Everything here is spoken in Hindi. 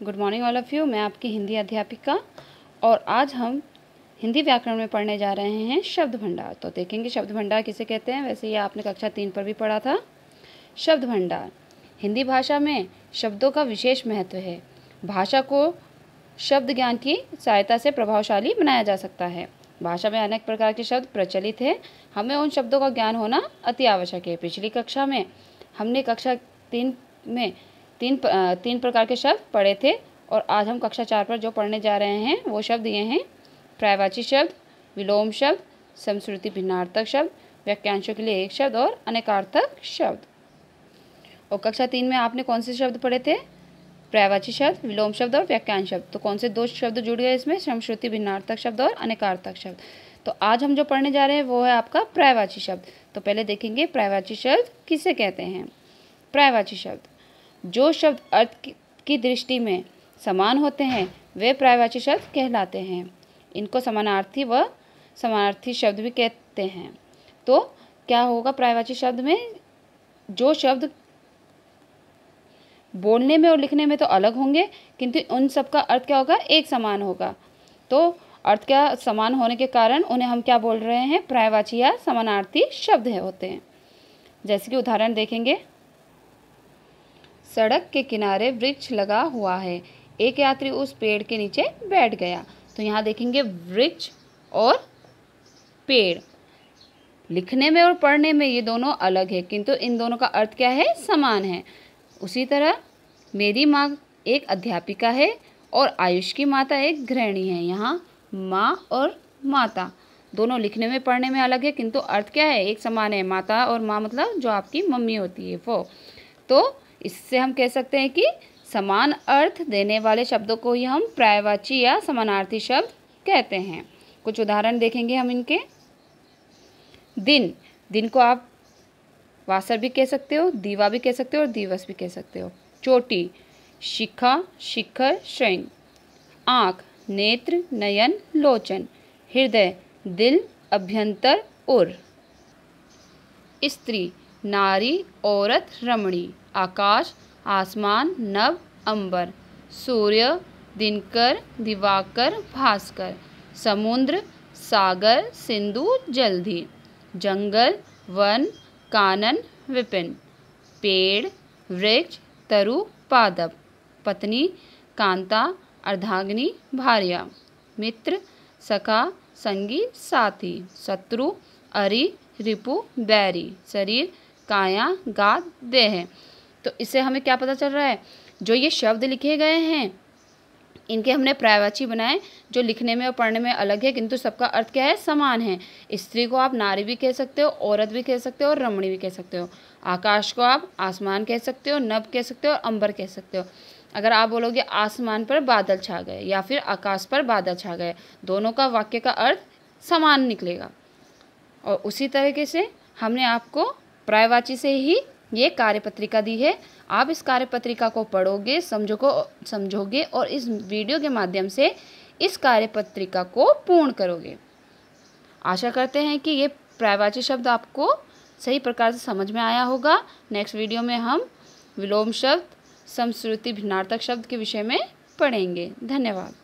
Good morning all of you. मैं आपकी हिंदी अध्यापिका और आज हम हिंदी व्याकरण में पढ़ने जा रहे हैं शब्द भंडार। तो देखेंगे शब्द भंडार किसे कहते हैं। वैसे ये आपने कक्षा 3 पर भी पढ़ा था। शब्द भंडार हिंदी भाषा में शब्दों का विशेष महत्व है। भाषा को शब्द ज्ञान की सहायता से प्रभावशाली बनाया जा सकता है। भाषा में अनेक प्रकार के शब्द प्रचलित हैं। हमें उन शब्दों का ज्ञान होना अति आवश्यक है। पिछली कक्षा में हमने कक्षा 3 में तीन प्रकार के शब्द पढ़े थे और आज हम कक्षा 4 पर जो पढ़ने जा रहे हैं वो शब्द ये हैं: पर्यायवाची शब्द, विलोम शब्द, समश्रुति भिन्नार्थक शब्द, वाक्यांशों के लिए एक शब्द और अनेकार्थक शब्द। और कक्षा 3 में आपने कौन से शब्द पढ़े थे? पर्यायवाची शब्द, विलोम शब्द और वाक्यांश शब्द। तो कौन से दो शब्द जुड़ गए इसमें? समश्रुति भिन्नार्थक शब्द और अनेकार्थक शब्द। तो आज हम जो पढ़ने जा रहे हैं वो है आपका पर्यायवाची शब्द। तो पहले देखेंगे पर्यायवाची शब्द किसे कहते हैं। पर्यायवाची शब्द जो शब्द अर्थ की दृष्टि में समान होते हैं वे पर्यायवाची शब्द कहलाते हैं। इनको समानार्थी व समानार्थी शब्द भी कहते हैं। तो क्या होगा पर्यायवाची शब्द में? जो शब्द बोलने में और लिखने में तो अलग होंगे किंतु उन सब का अर्थ क्या होगा? एक समान होगा। तो अर्थ क्या समान होने के कारण उन्हें हम क्या बोल रहे हैं? पर्यायवाची या समानार्थी शब्द होते हैं। जैसे कि उदाहरण देखेंगे, सड़क के किनारे वृक्ष लगा हुआ है, एक यात्री उस पेड़ के नीचे बैठ गया। तो यहाँ देखेंगे वृक्ष और पेड़, लिखने में और पढ़ने में ये दोनों अलग है किंतु इन दोनों का अर्थ क्या है? समान है। उसी तरह मेरी माँ एक अध्यापिका है और आयुष की माता एक गृहिणी है। यहाँ माँ और माता दोनों लिखने में पढ़ने में अलग है किंतु अर्थ क्या है? एक समान है। माता और माँ मतलब जो आपकी मम्मी होती है वो। तो इससे हम कह सकते हैं कि समान अर्थ देने वाले शब्दों को ही हम पर्यायवाची या समानार्थी शब्द कहते हैं। कुछ उदाहरण देखेंगे हम इनके। दिन, दिन को आप वासर भी कह सकते हो, दीवा भी कह सकते हो और दिवस भी कह सकते हो। चोटी, शिखा, शिखर, श्रृंग। आँख, नेत्र, नयन, लोचन। हृदय, दिल, अभ्यंतर, उर। स्त्री, नारी, औरत, रमणी। आकाश, आसमान, नभ, अंबर। सूर्य, दिनकर, दिवाकर, भास्कर। समुद्र, सागर, सिंधु, जलधि। जंगल, वन, कानन, विपिन। पेड़, वृक्ष, तरु, पादप। पत्नी, कांता, अर्धांगिनी, भार्या। मित्र, सखा, संगी, साथी। शत्रु, अरि, रिपु, बैरी। शरीर, काया, गाद, देह। तो इससे हमें क्या पता चल रहा है? जो ये शब्द लिखे गए हैं इनके हमने पर्यायवाची बनाए जो लिखने में और पढ़ने में अलग है किंतु सबका अर्थ क्या है? समान है। स्त्री को आप नारी भी कह सकते हो, औरत भी कह सकते हो और रमणी भी कह सकते हो। आकाश को आप आसमान कह सकते हो, नभ कह सकते हो और अंबर कह सकते हो। अगर आप बोलोगे आसमान पर बादल छा गए या फिर आकाश पर बादल छा गए, दोनों का वाक्य का अर्थ समान निकलेगा। और उसी तरीके से हमने आपको पर्यायवाची से ही ये कार्यपत्रिका दी है। आप इस कार्यपत्रिका को पढ़ोगे, समझोगे और इस वीडियो के माध्यम से इस कार्यपत्रिका को पूर्ण करोगे। आशा करते हैं कि ये पर्यायवाची शब्द आपको सही प्रकार से समझ में आया होगा। नेक्स्ट वीडियो में हम विलोम शब्द, समश्रुति भिन्नार्थक शब्द के विषय में पढ़ेंगे। धन्यवाद।